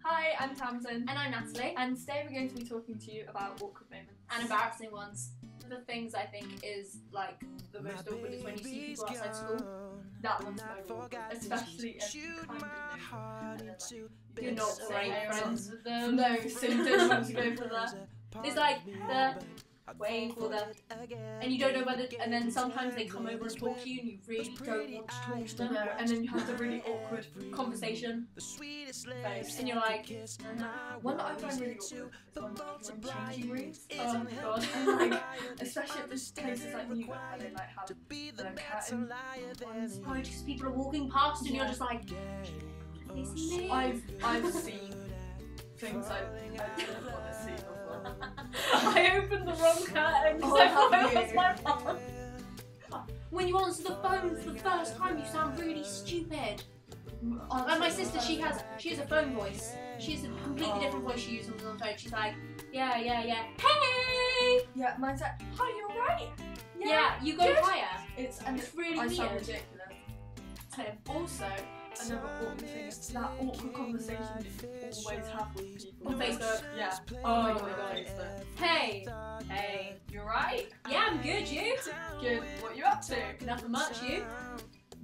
Hi, I'm Tamsin. And I'm Natalie. And today we're going to be talking to you about awkward moments. And embarrassing ones. The things I think is like the most awkward is when you see people outside school. That one's so awkward, especially if you kind of know them. You're not great friends with them. No, so you don't want to go for that. It's like the wait for them, and you don't know whether. And then sometimes they come over and talk to you, and you really don't want to talk to them. No, and then you have the really awkward conversation, face. and you're like, One that I find really awkward is when people are in changing rooms. oh my god. And like, especially at this places like New York where they like have the curtain ones. Oh, just people are walking past, and you're just like, they see me. I've seen things I didn't want to see before. I opened the wrong curtain because I thought it was my mum. When you answer the phone for the first time, you sound really stupid. Like my sister, she has a phone voice. She has a completely different voice she uses on the phone. She's like, yeah, hey. Yeah, mine's like, hi, you alright? Yeah, you go good. higher. It's really I sound weird. ridiculous. And also, another awkward thing is that awkward conversation you always have with people. On Facebook. Yeah. Oh my God, god. Facebook. Hey. You alright? Yeah, I'm good. You? Good. What you up to? Nothing much. You?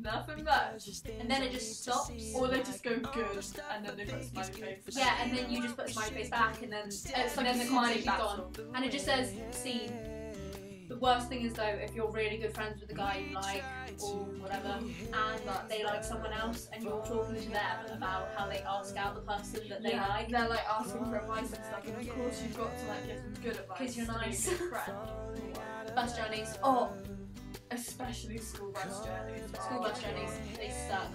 Nothing much. And then it just stops. Or they just go good, and then they put a smiley face. Yeah, and then you just put a smiley face back, and then the conversation's gone, and it just says "scene." The worst thing is though, if you're really good friends with the guy you like or whatever, and they like someone else, and you're talking to them about how they ask out the person that they like. They're like asking for advice and stuff, and of course you've got to like give them good advice. Because you're nice. To be a good friend. Bus journeys. Oh, especially school bus journeys. School bus journeys, they suck.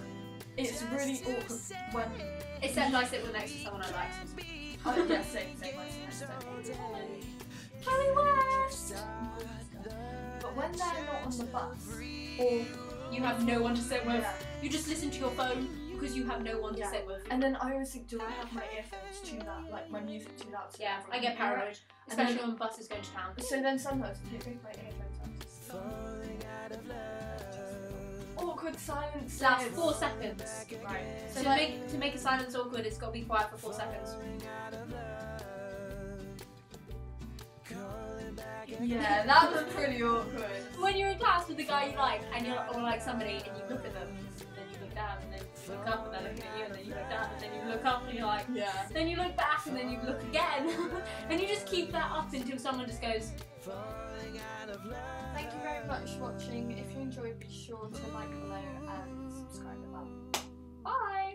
It's really awkward when Except I sit next to someone I like. oh yeah, same. Kelly West! But when they're not on the bus, Or you have no one to sit with, Yeah. you just listen to your phone because you have no one to Yeah. sit with. and then I always think, do I have my earphones too loud, like my music too loud? So Yeah, I get paranoid, especially when buses go to town. So then sometimes I take my earphones out. Awkward silence. That's 4 seconds. Right. So to make a silence awkward, it's got to be quiet for 4 seconds. Yeah, that was pretty awkward. When you're in class with the guy you like, and you're or like somebody, and you look at them, and then you look down, and then you look up, and they're looking at you, and then you look down, and then you look up, and you're like, Yeah. then you look back, and then you look again, and you just keep that up until someone just goes. Thank you very much for watching. If you enjoyed, be sure to like below and subscribe above. Bye!